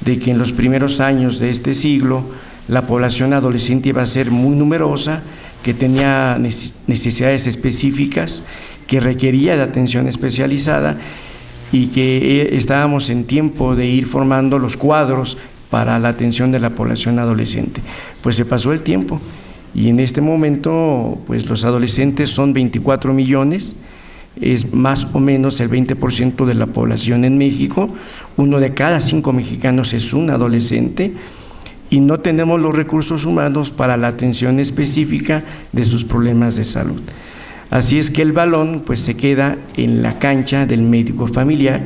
de que en los primeros años de este siglo la población adolescente iba a ser muy numerosa, que tenía necesidades específicas, que requería de atención especializada y que estábamos en tiempo de ir formando los cuadros para la atención de la población adolescente. Pues se pasó el tiempo y en este momento pues los adolescentes son 24 millones, es más o menos el 20% de la población en México. 1 de cada 5 mexicanos es un adolescente y no tenemos los recursos humanos para la atención específica de sus problemas de salud. Así es que el balón pues se queda en la cancha del médico familiar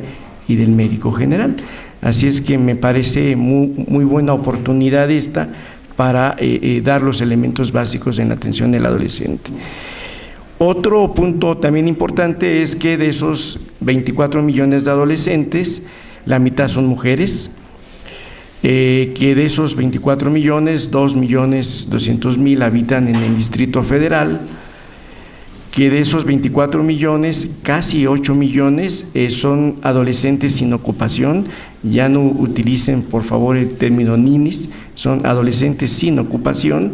y del médico general. Así es que me parece muy buena oportunidad esta para dar los elementos básicos en la atención del adolescente. Otro punto también importante es que de esos 24 millones de adolescentes, la mitad son mujeres, que de esos 24 millones, 2.200.000 habitan en el Distrito Federal, que de esos 24 millones, casi 8 millones son adolescentes sin ocupación. Ya no utilicen por favor el término ninis, son adolescentes sin ocupación.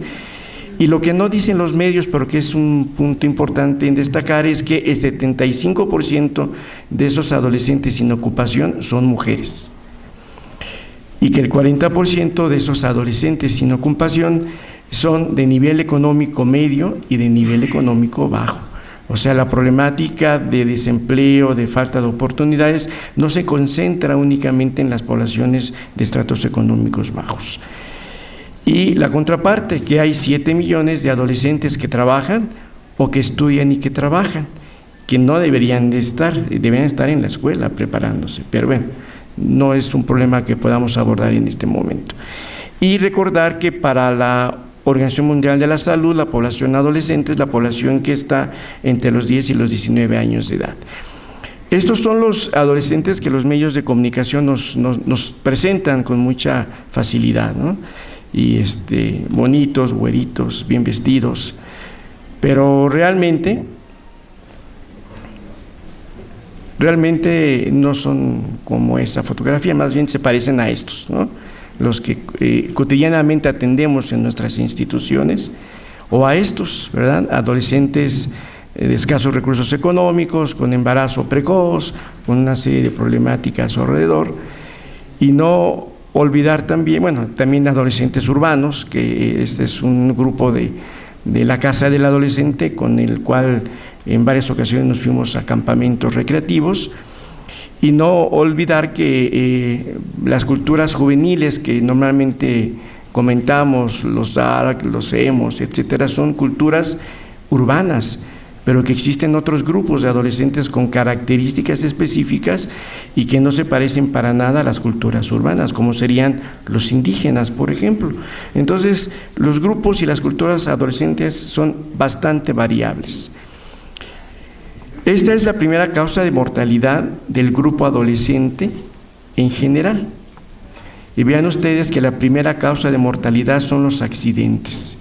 Y lo que no dicen los medios, pero que es un punto importante en destacar, es que el 75% de esos adolescentes sin ocupación son mujeres. Y que el 40% de esos adolescentes sin ocupación son de nivel económico medio y de nivel económico bajo. O sea, la problemática de desempleo, de falta de oportunidades, no se concentra únicamente en las poblaciones de estratos económicos bajos. Y la contraparte, que hay 7 millones de adolescentes que trabajan o que estudian y que trabajan, que no deberían de estar, deberían estar en la escuela preparándose, pero bueno, no es un problema que podamos abordar en este momento. Y recordar que para la Organización Mundial de la Salud, la población adolescente es la población que está entre los 10 y los 19 años de edad. Estos son los adolescentes que los medios de comunicación nos presentan con mucha facilidad, ¿no? Y bonitos, güeritos, bien vestidos, pero realmente no son como esa fotografía, más bien se parecen a estos, ¿no? Los que cotidianamente atendemos en nuestras instituciones, o a estos, ¿verdad? Adolescentes de escasos recursos económicos, con embarazo precoz, con una serie de problemáticas alrededor, y no olvidar también, también adolescentes urbanos, que este es un grupo de la Casa del Adolescente, con el cual en varias ocasiones nos fuimos a campamentos recreativos, y no olvidar que las culturas juveniles que normalmente comentamos, los ARC, los EMOS, etcétera, son culturas urbanas, pero que existen otros grupos de adolescentes con características específicas y que no se parecen para nada a las culturas urbanas, como serían los indígenas, por ejemplo. Entonces, los grupos y las culturas adolescentes son bastante variables. Esta es la primera causa de mortalidad del grupo adolescente en general. Y vean ustedes que la primera causa de mortalidad son los accidentes.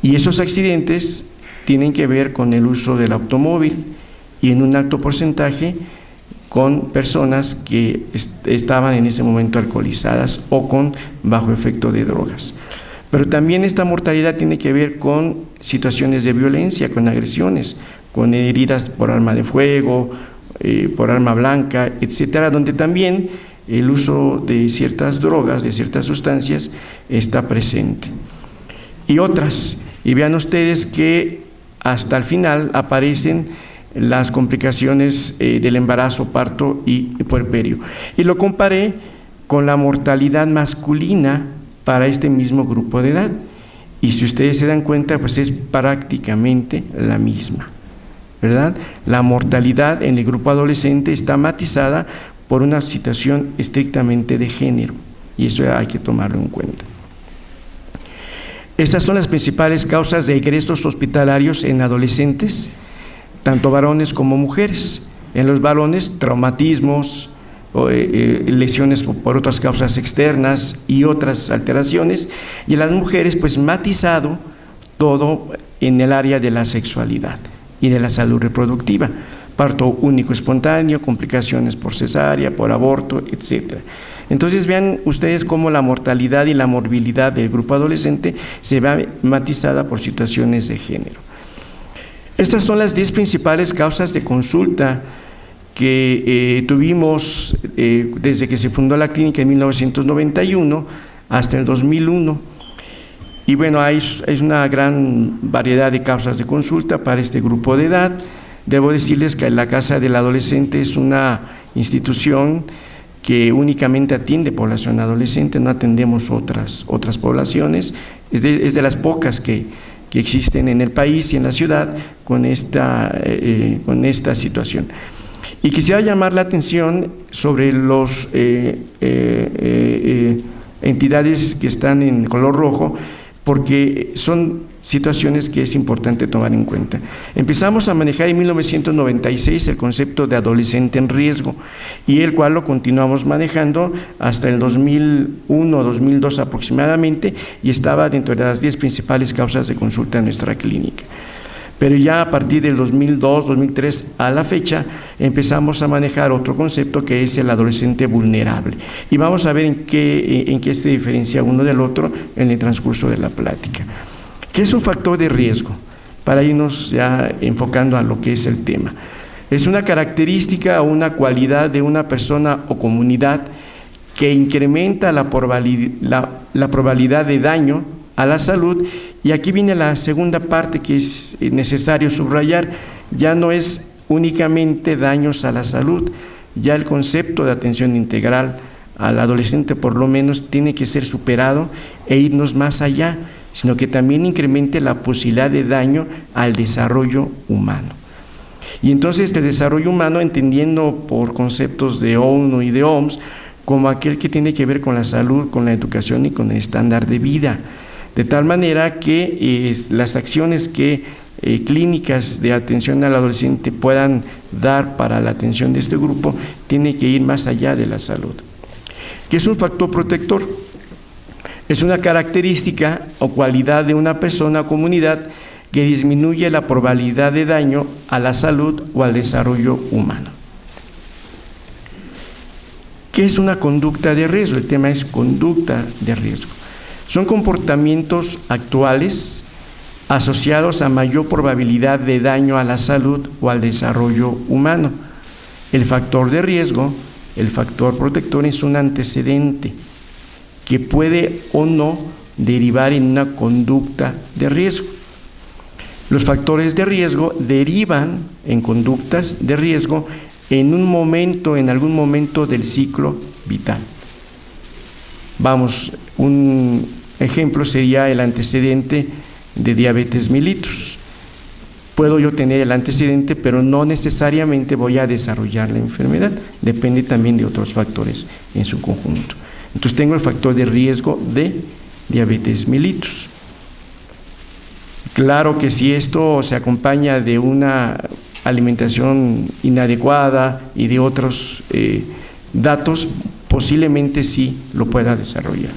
Y esos accidentes tienen que ver con el uso del automóvil y en un alto porcentaje con personas que estaban en ese momento alcoholizadas o con bajo efecto de drogas. Pero también esta mortalidad tiene que ver con situaciones de violencia, con agresiones, con heridas por arma de fuego, por arma blanca, etcétera, donde también el uso de ciertas drogas, de ciertas sustancias, está presente. Y otras, y vean ustedes que hasta el final aparecen las complicaciones del embarazo, parto y puerperio. Y lo comparé con la mortalidad masculina para este mismo grupo de edad. Y si ustedes se dan cuenta, pues es prácticamente la misma, ¿verdad? La mortalidad en el grupo adolescente está matizada por una situación estrictamente de género, y eso hay que tomarlo en cuenta. Estas son las principales causas de egresos hospitalarios en adolescentes, tanto varones como mujeres. En los varones, traumatismos, lesiones por otras causas externas y otras alteraciones, y en las mujeres, pues matizado todo en el área de la sexualidad y de la salud reproductiva, parto único espontáneo, complicaciones por cesárea, por aborto, etcétera. Entonces vean ustedes cómo la mortalidad y la morbilidad del grupo adolescente se ve matizada por situaciones de género. Estas son las 10 principales causas de consulta que tuvimos desde que se fundó la clínica en 1991 hasta el 2001. Y bueno, hay una gran variedad de causas de consulta para este grupo de edad. Debo decirles que la Casa del Adolescente es una institución que únicamente atiende población adolescente, no atendemos otras poblaciones, es de las pocas que existen en el país y en la ciudad con esta situación. Y quisiera llamar la atención sobre las entidades que están en color rojo, porque son situaciones que es importante tomar en cuenta. Empezamos a manejar en 1996 el concepto de adolescente en riesgo, y el cual lo continuamos manejando hasta el 2001 o 2002 aproximadamente, y estaba dentro de las 10 principales causas de consulta en nuestra clínica. Pero ya a partir del 2002, 2003 a la fecha, empezamos a manejar otro concepto que es el adolescente vulnerable. Y vamos a ver en qué se diferencia uno del otro en el transcurso de la plática. ¿Qué es un factor de riesgo? Para irnos ya enfocando a lo que es el tema. Es una característica o una cualidad de una persona o comunidad que incrementa la probabilidad de daño a la salud. Y aquí viene la segunda parte que es necesario subrayar. Ya no es únicamente daños a la salud, ya el concepto de atención integral al adolescente por lo menos tiene que ser superado e irnos más allá, sino que también incremente la posibilidad de daño al desarrollo humano. Y entonces el desarrollo humano, entendiendo por conceptos de ONU y de OMS, como aquel que tiene que ver con la salud, con la educación y con el estándar de vida, de tal manera que las acciones que clínicas de atención al adolescente puedan dar para la atención de este grupo tiene que ir más allá de la salud. ¿Qué es un factor protector? Es una característica o cualidad de una persona o comunidad que disminuye la probabilidad de daño a la salud o al desarrollo humano. ¿Qué es una conducta de riesgo? El tema es conducta de riesgo. Son comportamientos actuales asociados a mayor probabilidad de daño a la salud o al desarrollo humano. El factor de riesgo, el factor protector, es un antecedente que puede o no derivar en una conducta de riesgo. Los factores de riesgo derivan en conductas de riesgo en algún momento del ciclo vital. Vamos, un ejemplo sería el antecedente de diabetes mellitus. Puedo yo tener el antecedente, pero no necesariamente voy a desarrollar la enfermedad, depende también de otros factores en su conjunto. Entonces tengo el factor de riesgo de diabetes mellitus. Claro que si esto se acompaña de una alimentación inadecuada y de otros datos, posiblemente sí lo pueda desarrollar.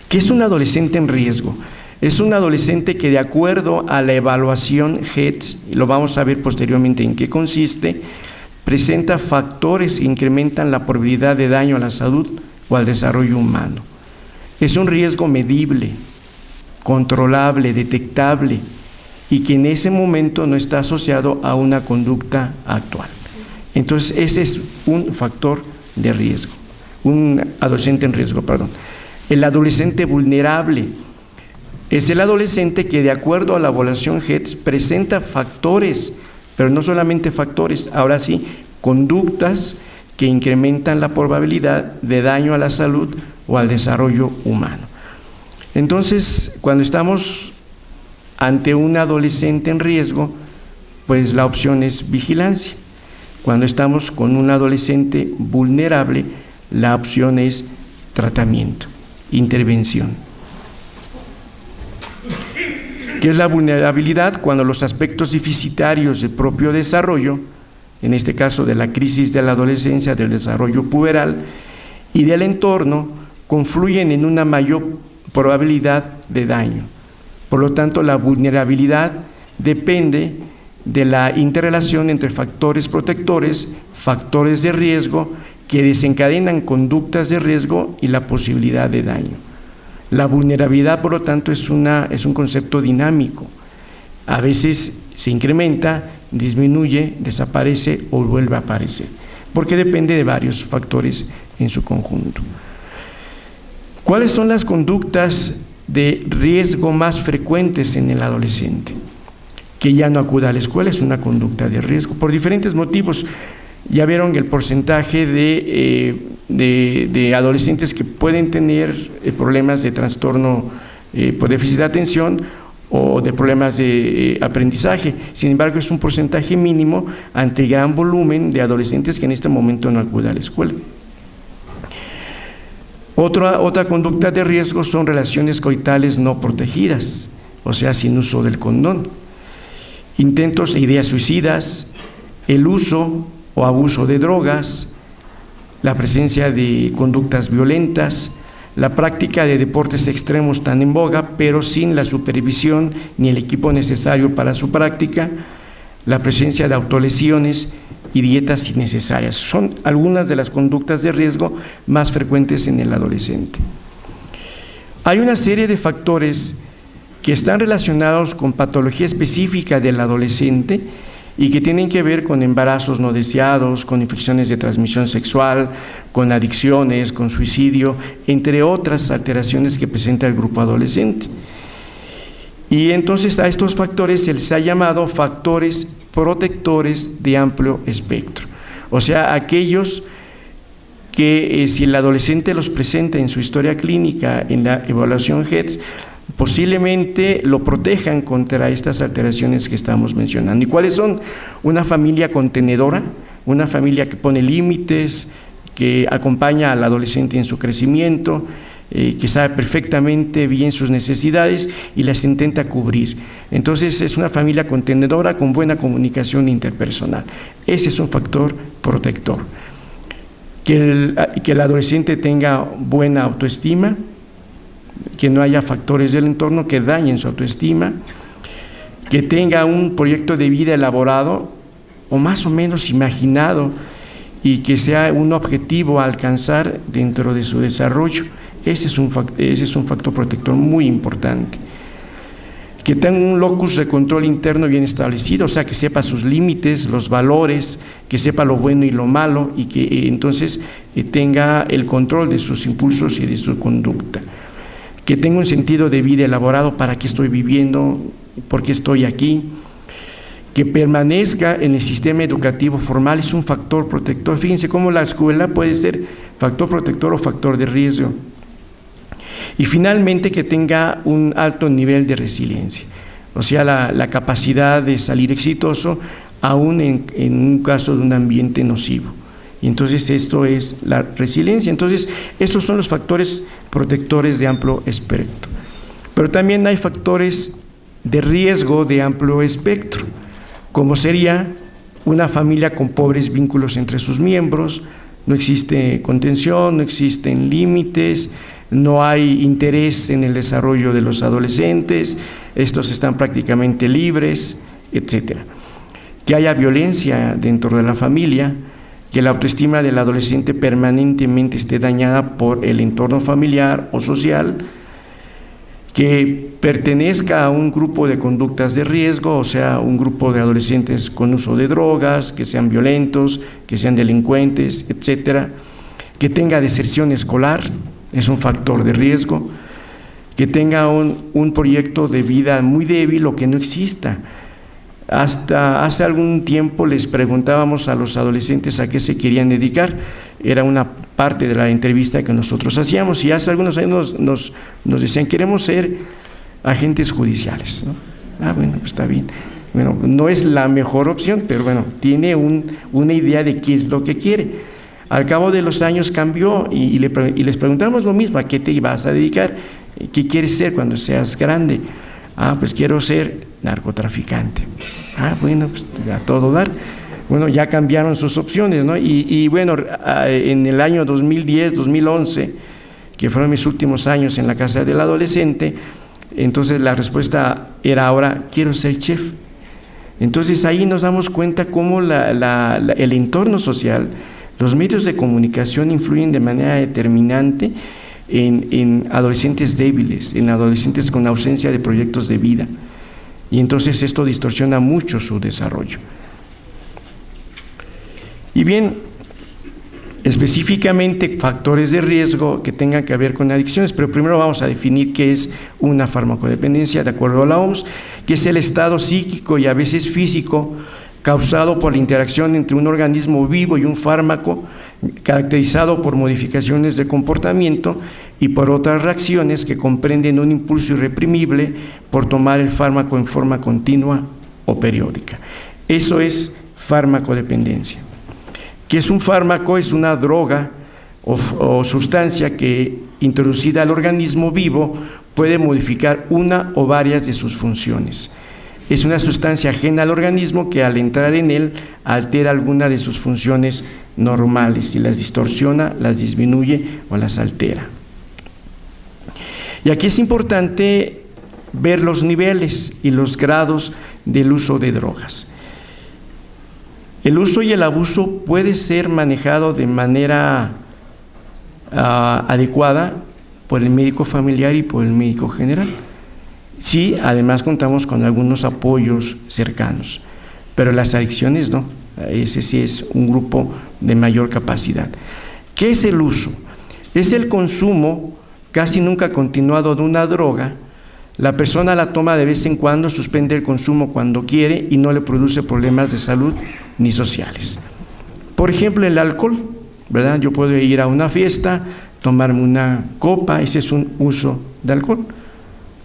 ¿Qué es un adolescente en riesgo? Es un adolescente que, de acuerdo a la evaluación HEDS, y lo vamos a ver posteriormente en qué consiste, presenta factores que incrementan la probabilidad de daño a la salud o al desarrollo humano. Es un riesgo medible, controlable, detectable, y que en ese momento no está asociado a una conducta actual. Entonces, ese es un factor de riesgo, un adolescente en riesgo, perdón. El adolescente vulnerable es el adolescente que, de acuerdo a la evaluación HEDS, presenta factores, pero no solamente factores, ahora sí, conductas que incrementan la probabilidad de daño a la salud o al desarrollo humano. Entonces, cuando estamos ante un adolescente en riesgo, pues la opción es vigilancia. Cuando estamos con un adolescente vulnerable, la opción es tratamiento, intervención. ¿Qué es la vulnerabilidad? Cuando los aspectos deficitarios del propio desarrollo, en este caso de la crisis de la adolescencia, del desarrollo puberal y del entorno, confluyen en una mayor probabilidad de daño. Por lo tanto, la vulnerabilidad depende de la interrelación entre factores protectores, factores de riesgo que desencadenan conductas de riesgo y la posibilidad de daño. La vulnerabilidad, por lo tanto, es un concepto dinámico. A veces se incrementa, disminuye, desaparece o vuelve a aparecer, porque depende de varios factores en su conjunto. ¿Cuáles son las conductas de riesgo más frecuentes en el adolescente? Que ya no acuda a la escuela es una conducta de riesgo, por diferentes motivos. Ya vieron el porcentaje de adolescentes que pueden tener problemas de trastorno por déficit de atención o de problemas de aprendizaje. Sin embargo, es un porcentaje mínimo ante el gran volumen de adolescentes que en este momento no acuden a la escuela. Otra conducta de riesgo son relaciones coitales no protegidas, o sea, sin uso del condón. Intentos e ideas suicidas, el uso o abuso de drogas, la presencia de conductas violentas, la práctica de deportes extremos tan en boga, pero sin la supervisión ni el equipo necesario para su práctica, la presencia de autolesiones y dietas innecesarias. Son algunas de las conductas de riesgo más frecuentes en el adolescente. Hay una serie de factores que están relacionados con patología específica del adolescente y que tienen que ver con embarazos no deseados, con infecciones de transmisión sexual, con adicciones, con suicidio, entre otras alteraciones que presenta el grupo adolescente. Y entonces a estos factores se les ha llamado factores protectores de amplio espectro, o sea, aquellos que si el adolescente los presenta en su historia clínica, en la evaluación HEDS, posiblemente lo protejan contra estas alteraciones que estamos mencionando. ¿Y cuáles son? Una familia contenedora, una familia que pone límites, que acompaña al adolescente en su crecimiento, que sabe perfectamente bien sus necesidades y las intenta cubrir. Entonces es una familia contenedora con buena comunicación interpersonal. Ese es un factor protector. Que el adolescente tenga buena autoestima, que no haya factores del entorno que dañen su autoestima, que tenga un proyecto de vida elaborado o más o menos imaginado y que sea un objetivo a alcanzar dentro de su desarrollo. Ese es un factor protector muy importante. Que tenga un locus de control interno bien establecido, o sea, que sepa sus límites, los valores, que sepa lo bueno y lo malo y que entonces tenga el control de sus impulsos y de su conducta. Que tenga un sentido de vida elaborado, para qué estoy viviendo, por qué estoy aquí. Que permanezca en el sistema educativo formal es un factor protector. Fíjense cómo la escuela puede ser factor protector o factor de riesgo. Y finalmente que tenga un alto nivel de resiliencia, o sea, la capacidad de salir exitoso aún en un caso de un ambiente nocivo. Y entonces esto es la resiliencia. Entonces estos son los factores protectores de amplio espectro. Pero también hay factores de riesgo de amplio espectro, como sería una familia con pobres vínculos entre sus miembros, no existe contención, no existen límites, no hay interés en el desarrollo de los adolescentes, estos están prácticamente libres, etcétera. Que haya violencia dentro de la familia, que la autoestima del adolescente permanentemente esté dañada por el entorno familiar o social, que pertenezca a un grupo de conductas de riesgo, o sea, un grupo de adolescentes con uso de drogas, que sean violentos, que sean delincuentes, etcétera. Que tenga deserción escolar, es un factor de riesgo. Que tenga un proyecto de vida muy débil o que no exista. Hasta hace algún tiempo les preguntábamos a los adolescentes a qué se querían dedicar, era una parte de la entrevista que nosotros hacíamos, y hace algunos años nos decían: queremos ser agentes judiciales, ¿no? Bueno, pues está bien. Bueno, no es la mejor opción, pero bueno, tiene una idea de qué es lo que quiere. Al cabo de los años cambió y les preguntamos lo mismo: ¿a qué te ibas a dedicar? ¿Qué quieres ser cuando seas grande? Pues quiero ser narcotraficante. Bueno, pues a todo dar. Bueno, ya cambiaron sus opciones, ¿no? Y bueno, en el año 2010, 2011, que fueron mis últimos años en la casa del adolescente, entonces la respuesta era: ahora quiero ser chef. Entonces ahí nos damos cuenta cómo el entorno social Los medios de comunicación influyen de manera determinante en adolescentes débiles, en adolescentes con ausencia de proyectos de vida, y entonces esto distorsiona mucho su desarrollo. Y bien, específicamente factores de riesgo que tengan que ver con adicciones, pero primero vamos a definir qué es una farmacodependencia de acuerdo a la OMS, que es el estado psíquico y a veces físico causado por la interacción entre un organismo vivo y un fármaco, caracterizado por modificaciones de comportamiento y por otras reacciones que comprenden un impulso irreprimible por tomar el fármaco en forma continua o periódica. Eso es farmacodependencia. ¿Qué es un fármaco? Es una droga o sustancia que, introducida al organismo vivo, puede modificar una o varias de sus funciones. Es una sustancia ajena al organismo que, al entrar en él, altera alguna de sus funciones normales y las distorsiona, las disminuye o las altera. Y aquí es importante ver los niveles y los grados del uso de drogas. El uso y el abuso puede ser manejado de manera adecuada por el médico familiar y por el médico general. Sí, además contamos con algunos apoyos cercanos, pero las adicciones no. Ese sí es un grupo de mayor capacidad. ¿Qué es el uso? Es el consumo casi nunca continuado de una droga. La persona la toma de vez en cuando, suspende el consumo cuando quiere y no le produce problemas de salud ni sociales. Por ejemplo, el alcohol, ¿verdad? Yo puedo ir a una fiesta, tomarme una copa, ese es un uso de alcohol,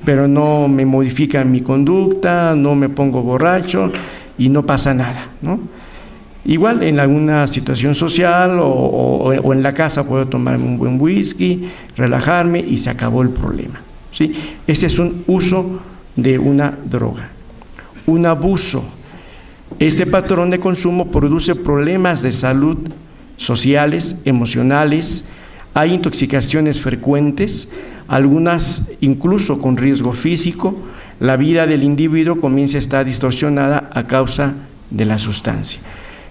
pero no me modifica mi conducta, no me pongo borracho y no pasa nada, ¿no? Igual en alguna situación social o en la casa puedo tomarme un buen whisky, relajarme y se acabó el problema, ¿sí? Ese es un uso de una droga. Un abuso. Este patrón de consumo produce problemas de salud sociales, emocionales, hay intoxicaciones frecuentes, algunas incluso con riesgo físico. La vida del individuo comienza a estar distorsionada a causa de la sustancia.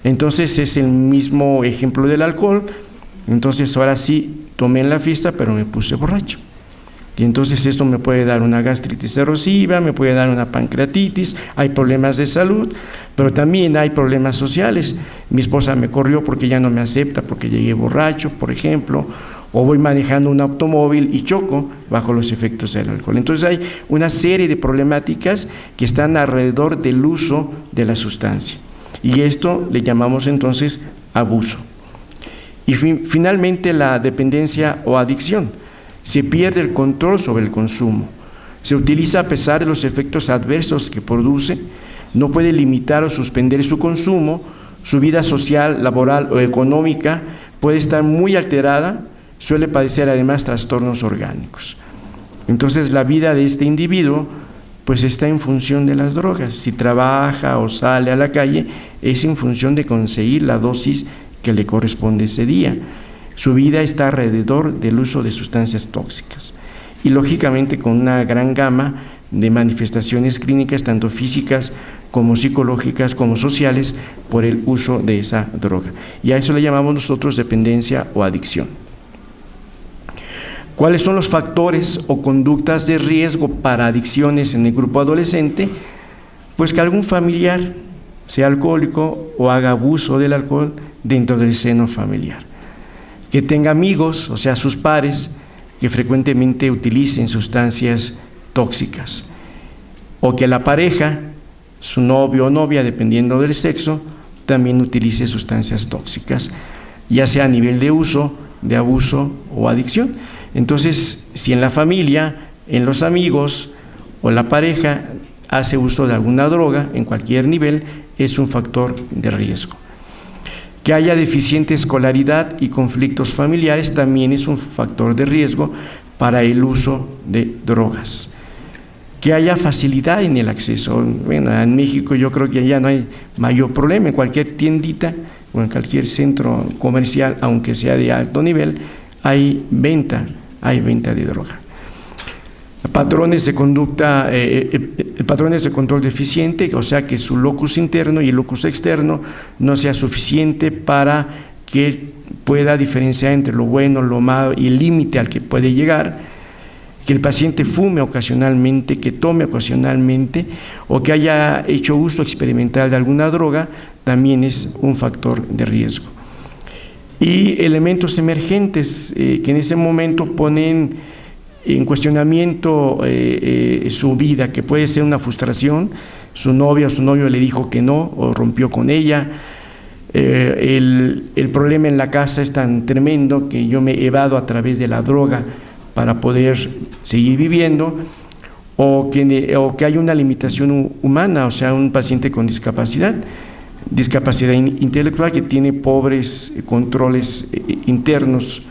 Entonces es el mismo ejemplo del alcohol. Entonces ahora sí tomé en la fiesta, pero me puse borracho. Y entonces esto me puede dar una gastritis erosiva, me puede dar una pancreatitis, hay problemas de salud, pero también hay problemas sociales. Mi esposa me corrió porque ya no me acepta, porque llegué borracho, por ejemplo, o voy manejando un automóvil y choco bajo los efectos del alcohol. Entonces hay una serie de problemáticas que están alrededor del uso de la sustancia. Y esto le llamamos entonces abuso. Y finalmente la dependencia o adicción. Se pierde el control sobre el consumo. Se utiliza a pesar de los efectos adversos que produce. No puede limitar o suspender su consumo. Su vida social, laboral o económica puede estar muy alterada. Suele padecer además trastornos orgánicos. Entonces la vida de este individuo pues está en función de las drogas. Si trabaja o sale a la calle, es en función de conseguir la dosis que le corresponde ese día. Su vida está alrededor del uso de sustancias tóxicas y lógicamente con una gran gama de manifestaciones clínicas, tanto físicas como psicológicas como sociales, por el uso de esa droga. Y a eso le llamamos nosotros dependencia o adicción. ¿Cuáles son los factores o conductas de riesgo para adicciones en el grupo adolescente? Pues que algún familiar sea alcohólico o haga abuso del alcohol dentro del seno familiar. Que tenga amigos, o sea, sus pares, que frecuentemente utilicen sustancias tóxicas. O que la pareja, su novio o novia, dependiendo del sexo, también utilice sustancias tóxicas, ya sea a nivel de uso, de abuso o adicción. Entonces, si en la familia, en los amigos o la pareja hace uso de alguna droga en cualquier nivel, es un factor de riesgo. Que haya deficiente escolaridad y conflictos familiares también es un factor de riesgo para el uso de drogas. Que haya facilidad en el acceso. Bueno, en México yo creo que ya no hay mayor problema. En cualquier tiendita o en cualquier centro comercial, aunque sea de alto nivel, hay venta de droga. Patrones de conducta, patrones de control deficiente, o sea que su locus interno y el locus externo no sea suficiente para que pueda diferenciar entre lo bueno, lo malo y el límite al que puede llegar, que el paciente fume ocasionalmente, que tome ocasionalmente o que haya hecho uso experimental de alguna droga, también es un factor de riesgo. Y elementos emergentes que en ese momento ponen en cuestionamiento su vida, que puede ser una frustración, su novia o su novio le dijo que no o rompió con ella, el problema en la casa es tan tremendo que yo me evado a través de la droga para poder seguir viviendo, o que hay una limitación humana, o sea, un paciente con discapacidad intelectual que tiene pobres controles internos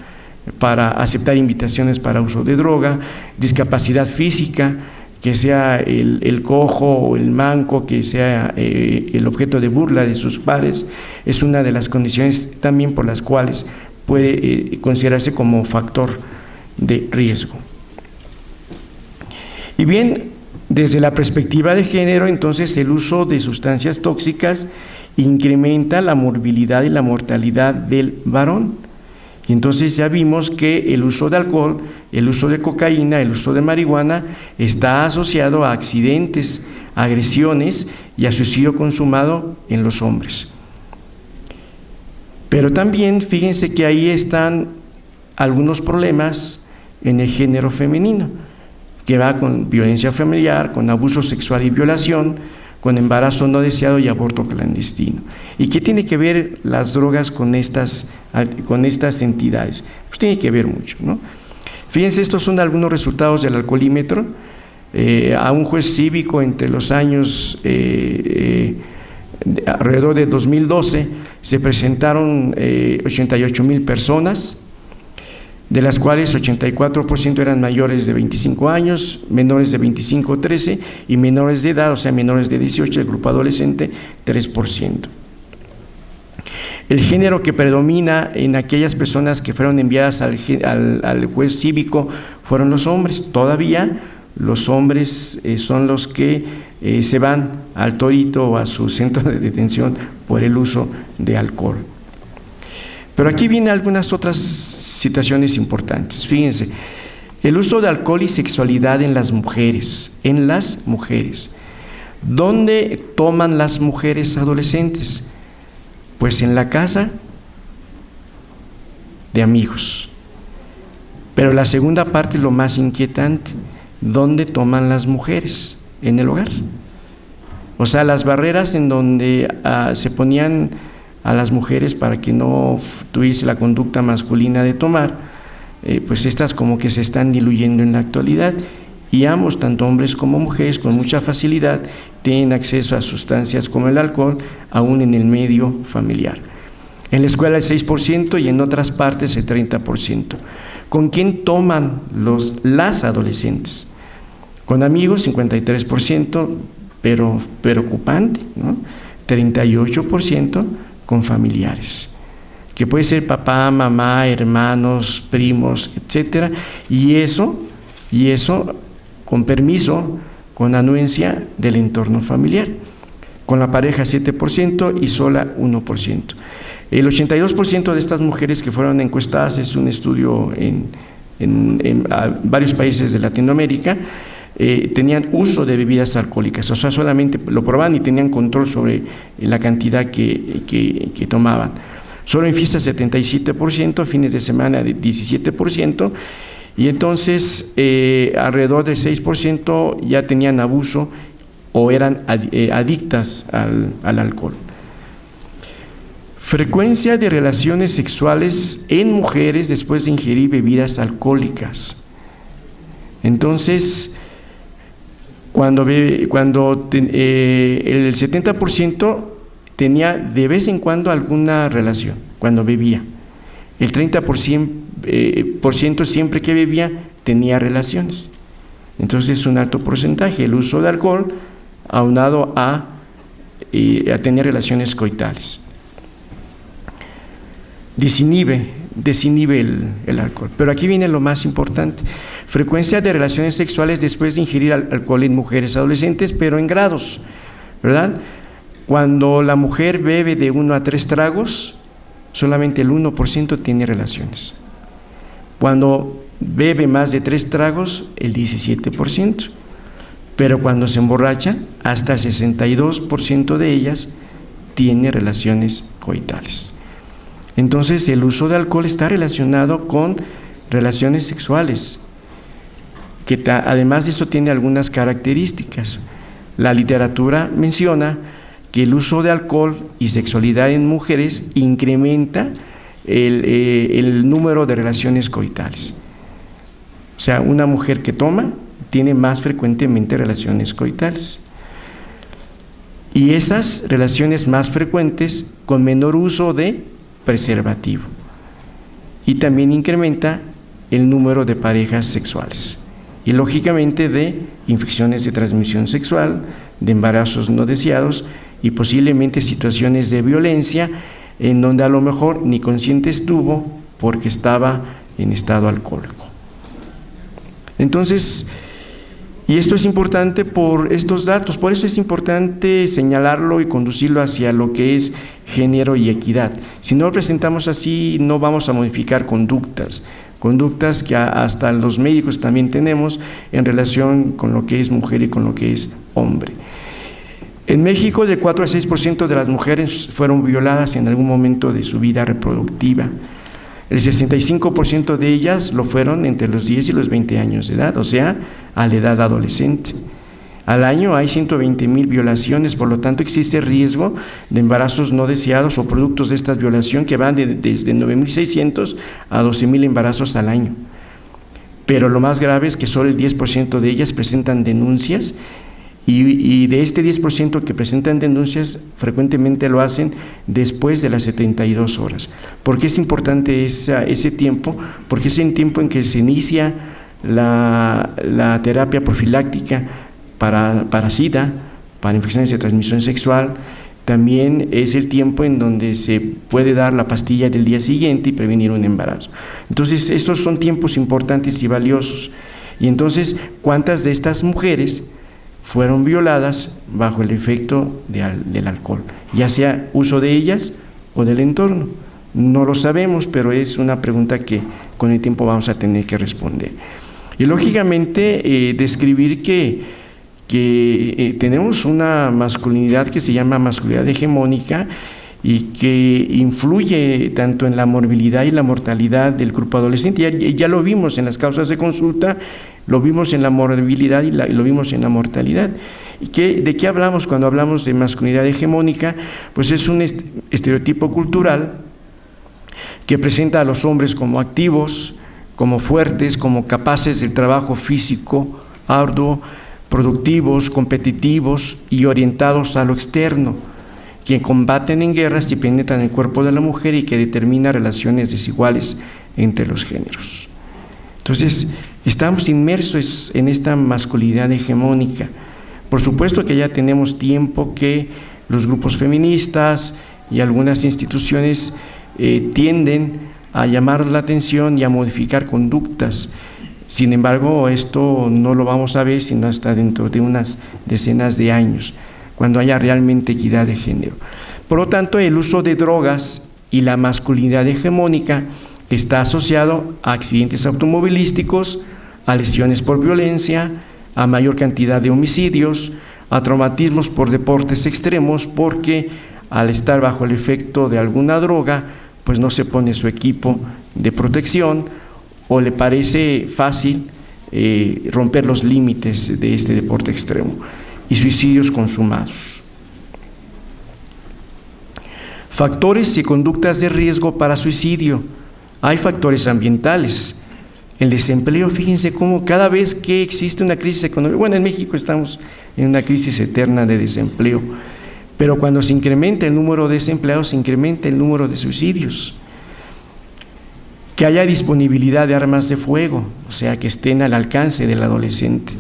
para aceptar invitaciones para uso de droga, discapacidad física, que sea el cojo o el manco, que sea el objeto de burla de sus pares, es una de las condiciones también por las cuales puede considerarse como factor de riesgo. Y bien, desde la perspectiva de género, entonces el uso de sustancias tóxicas incrementa la morbilidad y la mortalidad del varón. Y entonces ya vimos que el uso de alcohol, el uso de cocaína, el uso de marihuana está asociado a accidentes, agresiones y a suicidio consumado en los hombres. Pero también fíjense que ahí están algunos problemas en el género femenino, que va con violencia familiar, con abuso sexual y violación, con embarazo no deseado y aborto clandestino. ¿Y qué tiene que ver las drogas con estas entidades? Pues tiene que ver mucho, ¿no? Fíjense, estos son algunos resultados del alcoholímetro. A un juez cívico entre los años alrededor de 2012 se presentaron 88,000 personas, de las cuales 84% eran mayores de 25 años, menores de 25 a 13 y menores de edad, o sea, menores de 18, el grupo adolescente, 3%. El género que predomina en aquellas personas que fueron enviadas al juez cívico fueron los hombres. Todavía los hombres son los que se van al Torito o a su centro de detención por el uso de alcohol. Pero aquí vienen algunas otras situaciones importantes. Fíjense, el uso de alcohol y sexualidad en las mujeres. ¿Dónde toman las mujeres adolescentes? Pues en la casa de amigos. Pero la segunda parte es lo más inquietante. ¿Dónde toman las mujeres? En el hogar. O sea, las barreras en donde se ponían a las mujeres para que no tuviese la conducta masculina de tomar, pues estas como que se están diluyendo en la actualidad, y ambos, tanto hombres como mujeres, con mucha facilidad tienen acceso a sustancias como el alcohol, aún en el medio familiar. En la escuela el 6% y en otras partes el 30%. ¿Con quién toman las adolescentes? Con amigos, 53%, pero preocupante, ¿no? 38% con familiares, que puede ser papá, mamá, hermanos, primos, etcétera, y eso con permiso, con anuencia del entorno familiar. Con la pareja 7% y sola 1%. El 82% de estas mujeres que fueron encuestadas, es un estudio en varios países de Latinoamérica, tenían uso de bebidas alcohólicas, o sea, solamente lo probaban y tenían control sobre la cantidad que tomaban. Solo en fiestas 77%, fines de semana 17%, y entonces alrededor del 6% ya tenían abuso o eran adictas al alcohol. Frecuencia de relaciones sexuales en mujeres después de ingerir bebidas alcohólicas. Entonces, cuando el 70% tenía de vez en cuando alguna relación, cuando bebía. El 30% siempre que bebía tenía relaciones. Entonces es un alto porcentaje. El uso de alcohol aunado a tener relaciones coitales. Desinhibe el alcohol. Pero aquí viene lo más importante. Frecuencia de relaciones sexuales después de ingerir alcohol en mujeres adolescentes, pero en grados, ¿verdad? Cuando la mujer bebe de 1 a 3 tragos, solamente el 1% tiene relaciones. Cuando bebe más de 3 tragos, el 17%. Pero cuando se emborracha, hasta el 62% de ellas tiene relaciones coitales. Entonces, el uso de alcohol está relacionado con relaciones sexuales, que además de eso tiene algunas características. La literatura menciona que el uso de alcohol y sexualidad en mujeres incrementa el número de relaciones coitales. O sea, una mujer que toma tiene más frecuentemente relaciones coitales. Y esas relaciones más frecuentes con menor uso de preservativo. Y también incrementa el número de parejas sexuales. Y lógicamente de infecciones de transmisión sexual, de embarazos no deseados y posiblemente situaciones de violencia en donde a lo mejor ni consciente estuvo porque estaba en estado alcohólico. Entonces, y esto es importante por estos datos, por eso es importante señalarlo y conducirlo hacia lo que es género y equidad. Si no lo presentamos así, no vamos a modificar conductas que hasta los médicos también tenemos en relación con lo que es mujer y con lo que es hombre. En México, de 4 a 6% de las mujeres fueron violadas en algún momento de su vida reproductiva. El 65% de ellas lo fueron entre los 10 y los 20 años de edad, o sea, a la edad adolescente. Al año hay 120,000 violaciones, por lo tanto existe riesgo de embarazos no deseados o productos de esta violación que van desde 9,600 a 12,000 embarazos al año. Pero lo más grave es que solo el 10% de ellas presentan denuncias y de este 10% que presentan denuncias frecuentemente lo hacen después de las 72 horas. ¿Por qué es importante ese tiempo? Porque es el tiempo en que se inicia la terapia profiláctica para SIDA, para infecciones de transmisión sexual. También es el tiempo en donde se puede dar la pastilla del día siguiente y prevenir un embarazo. Entonces, estos son tiempos importantes y valiosos. Y entonces, ¿cuántas de estas mujeres fueron violadas bajo el efecto del alcohol? Ya sea uso de ellas o del entorno. No lo sabemos, pero es una pregunta que con el tiempo vamos a tener que responder. Y lógicamente, describir que tenemos una masculinidad que se llama masculinidad hegemónica y que influye tanto en la morbilidad y la mortalidad del grupo adolescente. Ya lo vimos en las causas de consulta, lo vimos en la morbilidad y lo vimos en la mortalidad. ¿De qué hablamos cuando hablamos de masculinidad hegemónica? Pues es un estereotipo cultural que presenta a los hombres como activos, como fuertes, como capaces del trabajo físico arduo, productivos, competitivos y orientados a lo externo, que combaten en guerras y penetran el cuerpo de la mujer y que determina relaciones desiguales entre los géneros. Entonces, estamos inmersos en esta masculinidad hegemónica. Por supuesto que ya tenemos tiempo que los grupos feministas y algunas instituciones tienden a llamar la atención y a modificar conductas. Sin embargo, esto no lo vamos a ver sino hasta dentro de unas decenas de años, cuando haya realmente equidad de género. Por lo tanto, el uso de drogas y la masculinidad hegemónica está asociado a accidentes automovilísticos, a lesiones por violencia, a mayor cantidad de homicidios, a traumatismos por deportes extremos, porque al estar bajo el efecto de alguna droga, pues no se pone su equipo de protección o le parece fácil romper los límites de este deporte extremo, y suicidios consumados. Factores y conductas de riesgo para suicidio. Hay factores ambientales. El desempleo, fíjense cómo cada vez que existe una crisis económica, bueno, en México estamos en una crisis eterna de desempleo, pero cuando se incrementa el número de desempleados, se incrementa el número de suicidios. Que haya disponibilidad de armas de fuego, o sea, que estén al alcance del adolescente.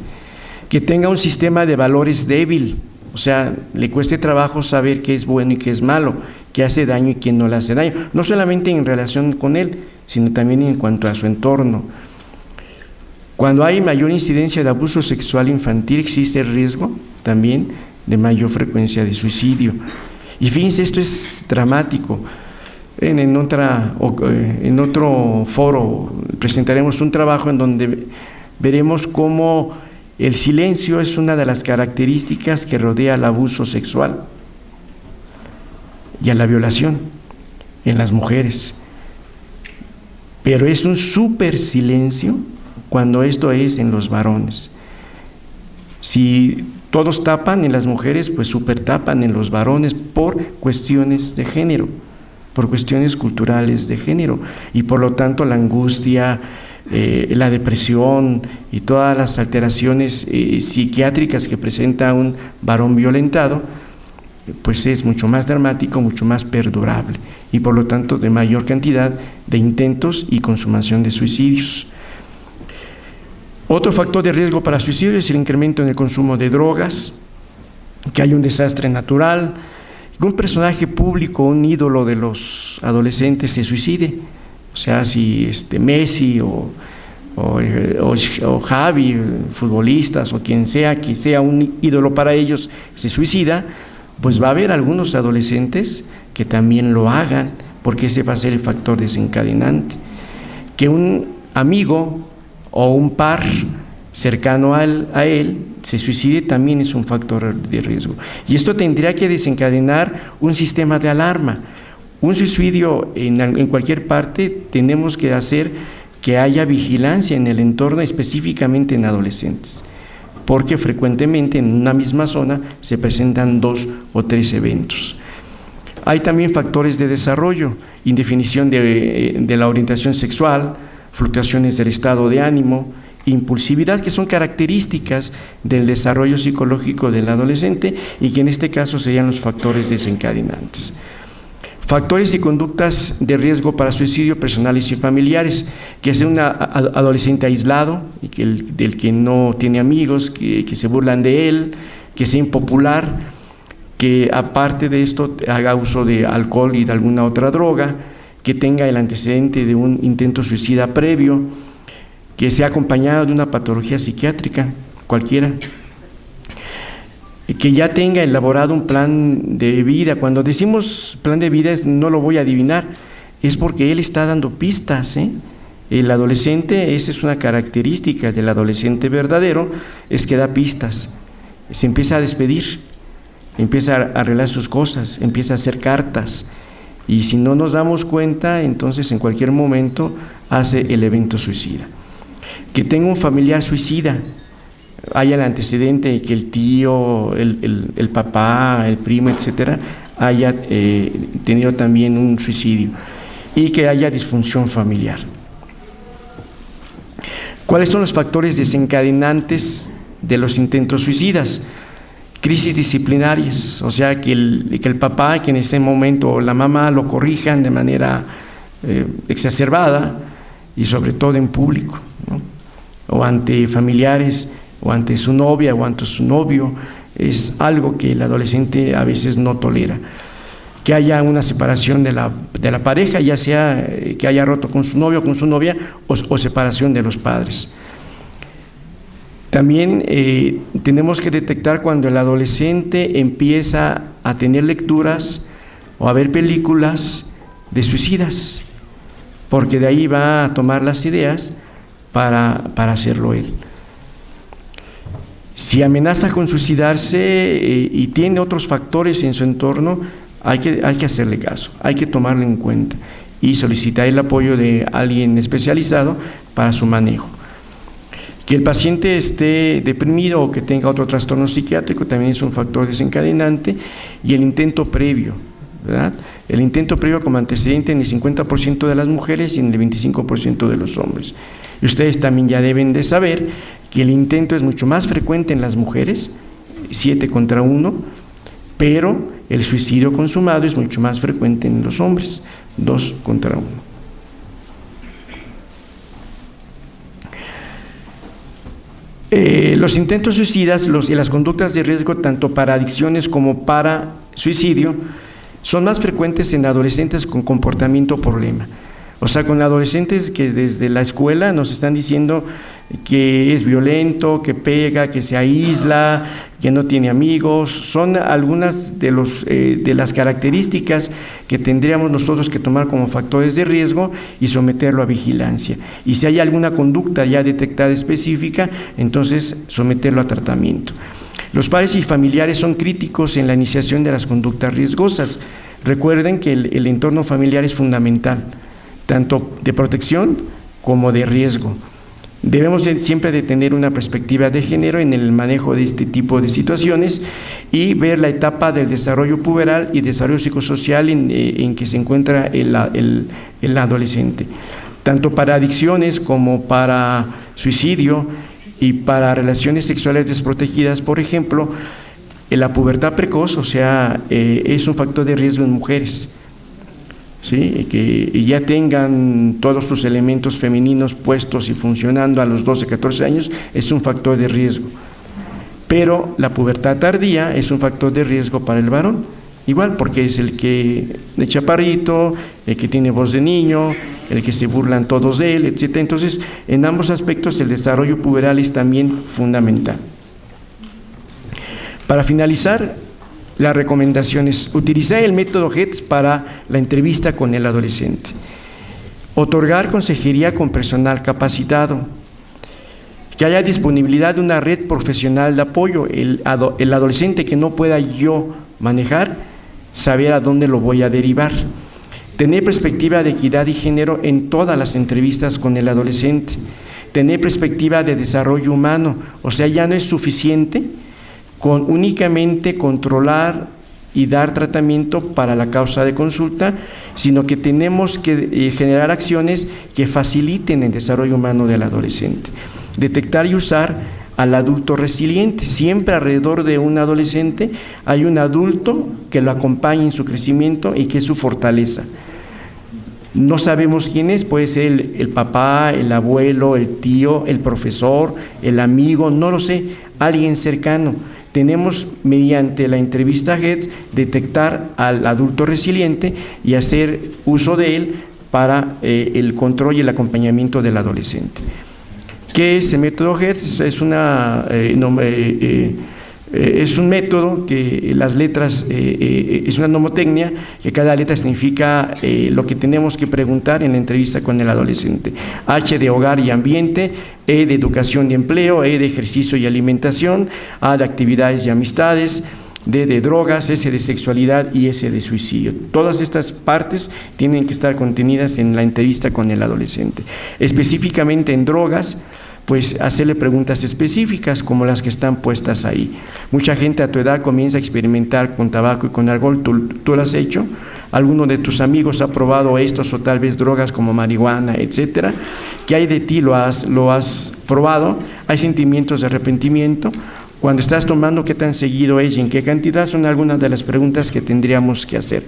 Que tenga un sistema de valores débil, o sea, le cueste trabajo saber qué es bueno y qué es malo, qué hace daño y qué no le hace daño, no solamente en relación con él, sino también en cuanto a su entorno. Cuando hay mayor incidencia de abuso sexual infantil, existe el riesgo también de mayor frecuencia de suicidio. Y fíjense, esto es dramático. En otro foro presentaremos un trabajo en donde veremos cómo el silencio es una de las características que rodea al abuso sexual y a la violación en las mujeres. Pero es un súper silencio cuando esto es en los varones. Si todos tapan en las mujeres, pues súper tapan en los varones por cuestiones de género, por cuestiones culturales de género, y por lo tanto la angustia, la depresión y todas las alteraciones psiquiátricas que presenta un varón violentado, pues es mucho más dramático, mucho más perdurable, y por lo tanto de mayor cantidad de intentos y consumación de suicidios. Otro factor de riesgo para suicidio es el incremento en el consumo de drogas, que hay un desastre natural, que un personaje público, un ídolo de los adolescentes se suicide. O sea, si Messi o Javi, futbolistas o quien sea que sea un ídolo para ellos, se suicida, pues va a haber algunos adolescentes que también lo hagan, porque ese va a ser el factor desencadenante. Que un amigo o un par cercano a él se suicide también es un factor de riesgo. Y esto tendría que desencadenar un sistema de alarma. Un suicidio en cualquier parte, tenemos que hacer que haya vigilancia en el entorno, específicamente en adolescentes, porque frecuentemente en una misma zona se presentan 2 o 3 eventos. Hay también factores de desarrollo, indefinición de la orientación sexual, fluctuaciones del estado de ánimo, impulsividad, que son características del desarrollo psicológico del adolescente y que en este caso serían los factores desencadenantes. Factores y conductas de riesgo para suicidio personales y familiares, que es un adolescente aislado, y del que no tiene amigos, que se burlan de él, que sea impopular, que aparte de esto haga uso de alcohol y de alguna otra droga, que tenga el antecedente de un intento suicida previo, que sea acompañado de una patología psiquiátrica, cualquiera, que ya tenga elaborado un plan de vida. Cuando decimos plan de vida, no lo voy a adivinar, es porque él está dando pistas, El adolescente, esa es una característica del adolescente verdadero, es que da pistas, se empieza a despedir, empieza a arreglar sus cosas, empieza a hacer cartas, y si no nos damos cuenta, entonces en cualquier momento hace el evento suicida. Que tenga un familiar suicida, haya el antecedente de que el tío, el papá, el primo, etcétera, haya tenido también un suicidio, y que haya disfunción familiar. ¿Cuáles son los factores desencadenantes de los intentos suicidas? Crisis disciplinarias, o sea, que el papá, que en ese momento, o la mamá lo corrijan de manera exacerbada, y sobre todo en público, ¿no? O ante familiares, o ante su novia, o ante su novio, es algo que el adolescente a veces no tolera. Que haya una separación de la pareja, ya sea que haya roto con su novio o con su novia, o separación de los padres. También tenemos que detectar cuando el adolescente empieza a tener lecturas o a ver películas de suicidas, porque de ahí va a tomar las ideas para hacerlo él. Si amenaza con suicidarse y tiene otros factores en su entorno, hay que hacerle caso, hay que tomarlo en cuenta y solicitar el apoyo de alguien especializado para su manejo. Que el paciente esté deprimido o que tenga otro trastorno psiquiátrico también es un factor desencadenante, y el intento previo, ¿verdad? El intento previo como antecedente en el 50% de las mujeres y en el 25% de los hombres. Y ustedes también ya deben de saber que el intento es mucho más frecuente en las mujeres, 7 contra 1, pero el suicidio consumado es mucho más frecuente en los hombres, 2 contra 1. Los intentos suicidas y las conductas de riesgo tanto para adicciones como para suicidio son más frecuentes en adolescentes con comportamiento problema. O sea, con adolescentes que desde la escuela nos están diciendo que es violento, que pega, que se aísla, que no tiene amigos. Son algunas de las características que tendríamos nosotros que tomar como factores de riesgo y someterlo a vigilancia. Y si hay alguna conducta ya detectada específica, entonces someterlo a tratamiento. Los padres y familiares son críticos en la iniciación de las conductas riesgosas. Recuerden que el entorno familiar es fundamental, tanto de protección como de riesgo. Debemos siempre de tener una perspectiva de género en el manejo de este tipo de situaciones y ver la etapa del desarrollo puberal y desarrollo psicosocial en que se encuentra el adolescente, tanto para adicciones como para suicidio y para relaciones sexuales desprotegidas. Por ejemplo, la pubertad precoz, o sea, es un factor de riesgo en mujeres. ¿Sí? Que ya tengan todos sus elementos femeninos puestos y funcionando a los 12, 14 años es un factor de riesgo. Pero la pubertad tardía es un factor de riesgo para el varón, igual, porque es el que de chaparrito, el que tiene voz de niño, el que se burlan todos de él, etc. Entonces, en ambos aspectos el desarrollo puberal es también fundamental. Para finalizar, las recomendaciones: utilizar el método HEDS para la entrevista con el adolescente, otorgar consejería con personal capacitado, que haya disponibilidad de una red profesional de apoyo. El adolescente que no pueda yo manejar, saber a dónde lo voy a derivar. Tener perspectiva de equidad y género en todas las entrevistas con el adolescente. Tener perspectiva de desarrollo humano, o sea, ya no es suficiente con únicamente controlar y dar tratamiento para la causa de consulta, sino que tenemos que generar acciones que faciliten el desarrollo humano del adolescente. Detectar y usar al adulto resiliente. Siempre alrededor de un adolescente hay un adulto que lo acompaña en su crecimiento y que es su fortaleza. No sabemos quién es, puede ser el papá, el abuelo, el tío, el profesor, el amigo, no lo sé, alguien cercano. Tenemos, mediante la entrevista HEDS, detectar al adulto resiliente y hacer uso de él para el control y el acompañamiento del adolescente. ¿Qué es el método HEDS? Es un método que las letras, es una mnemotecnia que cada letra significa lo que tenemos que preguntar en la entrevista con el adolescente. H de hogar y ambiente, E de educación y empleo, E de ejercicio y alimentación, A de actividades y amistades, D de drogas, S de sexualidad y S de suicidio. Todas estas partes tienen que estar contenidas en la entrevista con el adolescente. Específicamente en drogas, pues hacerle preguntas específicas como las que están puestas ahí. Mucha gente a tu edad comienza a experimentar con tabaco y con alcohol. ¿Tú lo has hecho? ¿Alguno de tus amigos ha probado estos o tal vez drogas como marihuana, etcétera? ¿Qué hay de ti? ¿Lo has probado? ¿Hay sentimientos de arrepentimiento? Cuando estás tomando, ¿qué tan seguido es y en qué cantidad? Son algunas de las preguntas que tendríamos que hacer.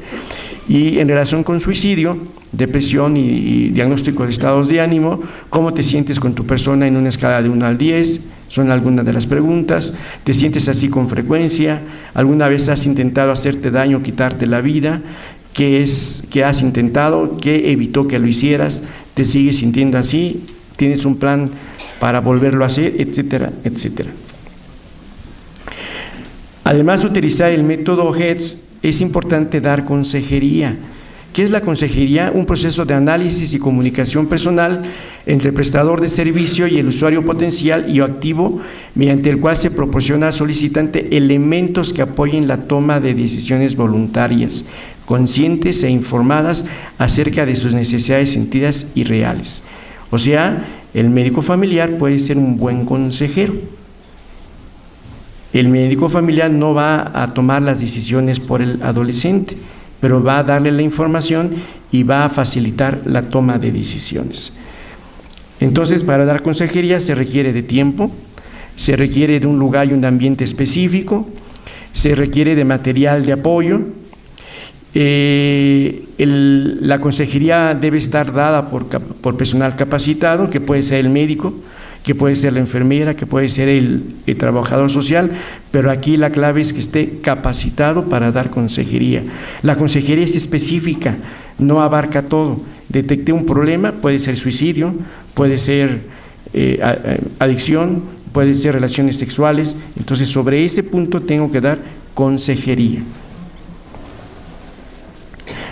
Y en relación con suicidio, depresión y diagnóstico de estados de ánimo, ¿cómo te sientes con tu persona en una escala de 1 al 10? Son algunas de las preguntas. ¿Te sientes así con frecuencia? ¿Alguna vez has intentado hacerte daño, quitarte la vida? ¿Qué has intentado? ¿Qué evitó que lo hicieras? ¿Te sigues sintiendo así? ¿Tienes un plan para volverlo a hacer? Etcétera, etcétera. Además de utilizar el método HEDS, es importante dar consejería. ¿Qué es la consejería? Un proceso de análisis y comunicación personal entre el prestador de servicio y el usuario potencial y activo, mediante el cual se proporciona al solicitante elementos que apoyen la toma de decisiones voluntarias, conscientes e informadas acerca de sus necesidades sentidas y reales. O sea, el médico familiar puede ser un buen consejero. El médico familiar no va a tomar las decisiones por el adolescente, pero va a darle la información y va a facilitar la toma de decisiones. Entonces, para dar consejería se requiere de tiempo, se requiere de un lugar y un ambiente específico, se requiere de material de apoyo. La consejería debe estar dada por personal capacitado, que puede ser el médico, que puede ser la enfermera, que puede ser el trabajador social, pero aquí la clave es que esté capacitado para dar consejería. La consejería es específica, no abarca todo. Detecté un problema, puede ser suicidio, puede ser adicción, puede ser relaciones sexuales. Entonces, sobre ese punto tengo que dar consejería.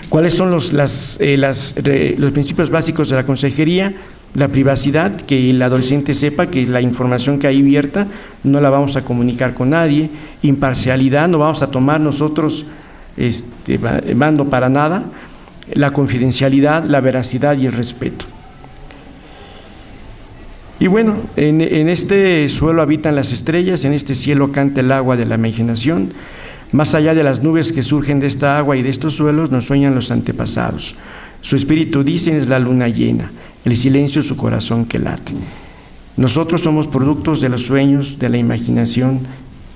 ¿Cuáles son los principios básicos de la consejería? La privacidad, que el adolescente sepa que la información que hay abierta no la vamos a comunicar con nadie. Imparcialidad, no vamos a tomar nosotros mando para nada. La confidencialidad, la veracidad y el respeto. Y bueno, en este suelo habitan las estrellas, en este cielo canta el agua de la imaginación. Más allá de las nubes que surgen de esta agua y de estos suelos, nos sueñan los antepasados. Su espíritu, dicen, es la luna llena, el silencio su corazón que late. Nosotros somos productos de los sueños, de la imaginación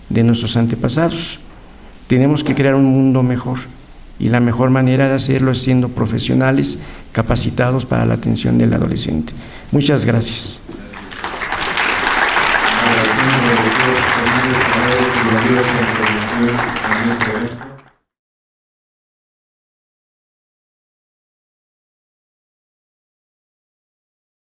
de nuestros antepasados. Tenemos que crear un mundo mejor, y la mejor manera de hacerlo es siendo profesionales capacitados para la atención del adolescente. Muchas gracias. Agradecemos a los doctores,